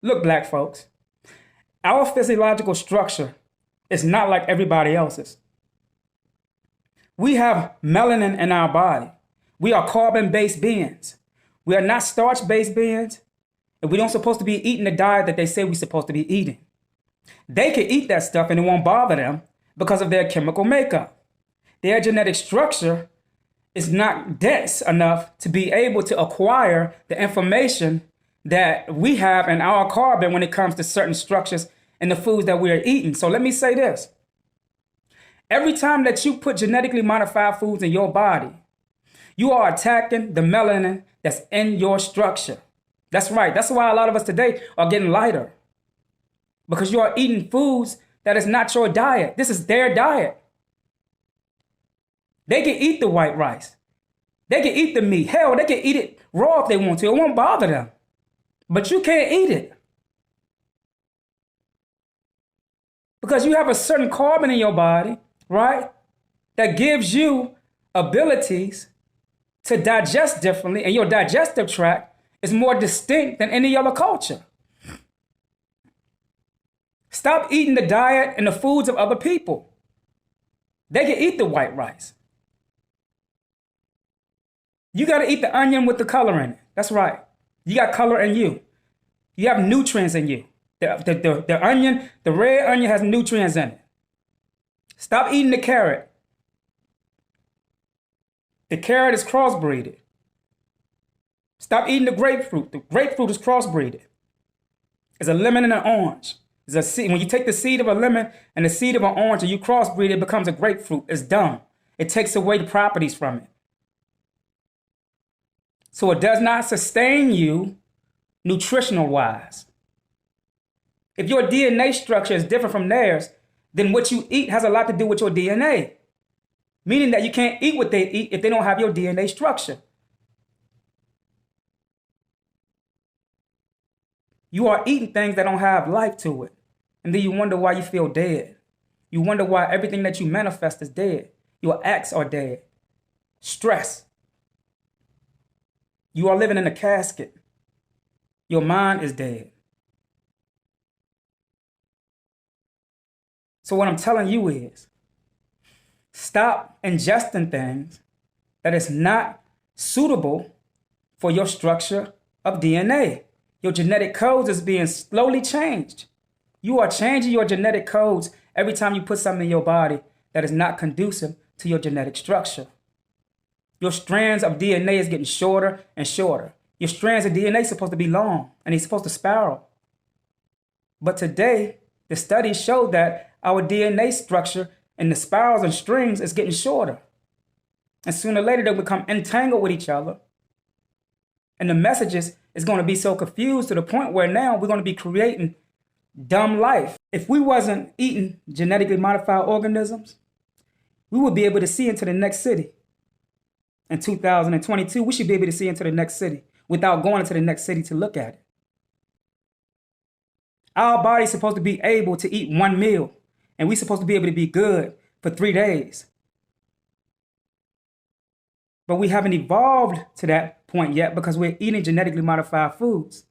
Look, black folks, our physiological structure is not like everybody else's. We have melanin in our body. We are carbon-based beings. We are not starch-based beings, and we don't supposed to be eating the diet that they say we're supposed to be eating. They can eat that stuff and it won't bother them because of their chemical makeup. Their genetic structure is not dense enough to be able to acquire the information that we have in our carbon when it comes to certain structures in the foods that we are eating. So let me say this. Every time that you put genetically modified foods in your body, you are attacking the melanin that's in your structure. That's right. That's why a lot of us today are getting lighter. Because you are eating foods that is not your diet. This is their diet. They can eat the white rice. They can eat the meat. Hell, they can eat it raw if they want to. It won't bother them. But you can't eat it. Because you have a certain carbon in your body, right? That gives you abilities to digest differently. And your digestive tract is more distinct than any other culture. Stop eating the diet and the foods of other people. They can eat the white rice. You got to eat the onion with the color in it. That's right. You got color in you. You have nutrients in you. The onion, the red onion has nutrients in it. Stop eating the carrot. The carrot is crossbreeded. Stop eating the grapefruit. The grapefruit is crossbreeded. It's a lemon and an orange. It's a seed. When you take the seed of a lemon and the seed of an orange and you crossbreed it, it becomes a grapefruit. It's dumb. It takes away the properties from it. So it does not sustain you nutritional wise. If your DNA structure is different from theirs, then what you eat has a lot to do with your DNA. Meaning that you can't eat what they eat if they don't have your DNA structure. You are eating things that don't have life to it. And then you wonder why you feel dead. You wonder why everything that you manifest is dead. Your acts are dead. Stress. You are living in a casket. Your mind is dead. So what I'm telling you is, stop ingesting things that is not suitable for your structure of DNA. Your genetic codes is being slowly changed. You are changing your genetic codes every time you put something in your body that is not conducive to your genetic structure. Your strands of DNA is getting shorter and shorter. Your strands of DNA are supposed to be long and they're supposed to spiral. But today, the studies show that our DNA structure and the spirals and strings is getting shorter. And sooner or later, they'll become entangled with each other. And the messages is going to be so confused to the point where now we're going to be creating dumb life. If we wasn't eating genetically modified organisms, we would be able to see into the next city. In 2022, we should be able to see into the next city without going into the next city to look at it. Our body's supposed to be able to eat one meal, and we're supposed to be able to be good for 3 days. But we haven't evolved to that point yet because we're eating genetically modified foods.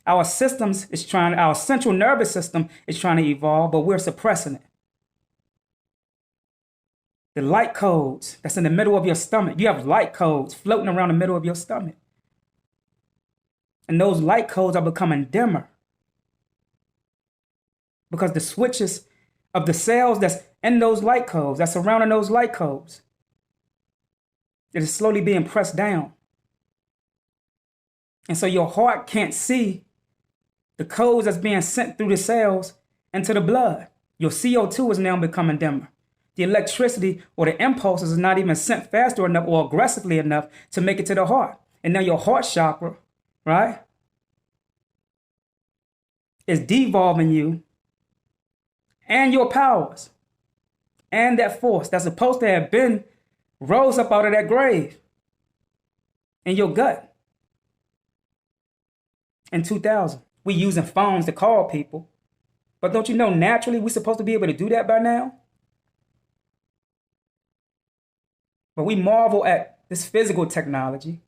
Our central nervous system is trying to evolve, but we're suppressing it. The light codes that's in the middle of your stomach, you have light codes floating around the middle of your stomach. And those light codes are becoming dimmer because the switches of the cells that's in those light codes, that's surrounding those light codes, it is slowly being pressed down. And so your heart can't see the codes that's being sent through the cells into the blood. Your CO2 is now becoming dimmer. The electricity or the impulses is not even sent faster enough or aggressively enough to make it to the heart. And now your heart chakra, right, is devolving you and your powers and that force that's supposed to have been rose up out of that grave in your gut. In 2000, we using phones to call people. But don't you know naturally we're supposed to be able to do that by now? But we marvel at this physical technology.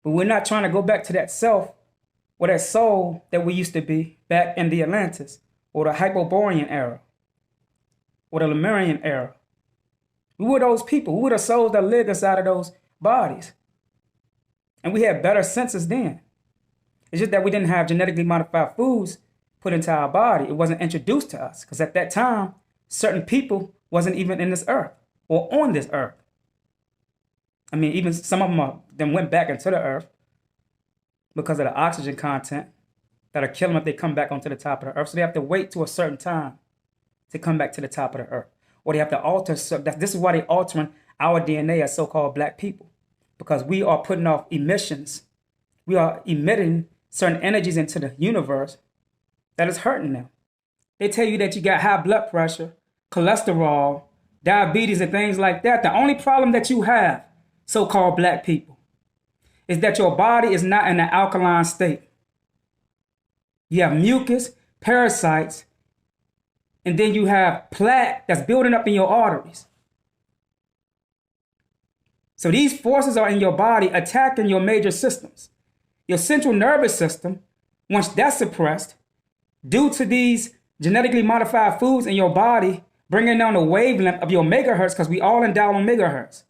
But we're not trying to go back to that self or that soul that we used to be back in the Atlantis or the Hyperborean era or the Lemurian era. We were those people. We were the souls that lived inside of those bodies. And we had better senses then. It's just that we didn't have genetically modified foods put into our body. It wasn't introduced to us because at that time, certain people wasn't even in this earth or on this earth. I mean, even some of them went back into the earth because of the oxygen content that'll kill them if they come back onto the top of the earth. So they have to wait to a certain time to come back to the top of the earth. Or they have to alter. This is why they're altering our DNA as so-called black people, because we are putting off emissions. We are emitting certain energies into the universe that is hurting them. They tell you that you got high blood pressure, cholesterol, diabetes, and things like that. The only problem that you have, so-called black people, is that your body is not in an alkaline state. You have mucus, parasites, and then you have plaque that's building up in your arteries. So these forces are in your body attacking your major systems. Your central nervous system, once that's suppressed, due to these genetically modified foods in your body, bringing down the wavelength of your megahertz, because we all endow on megahertz.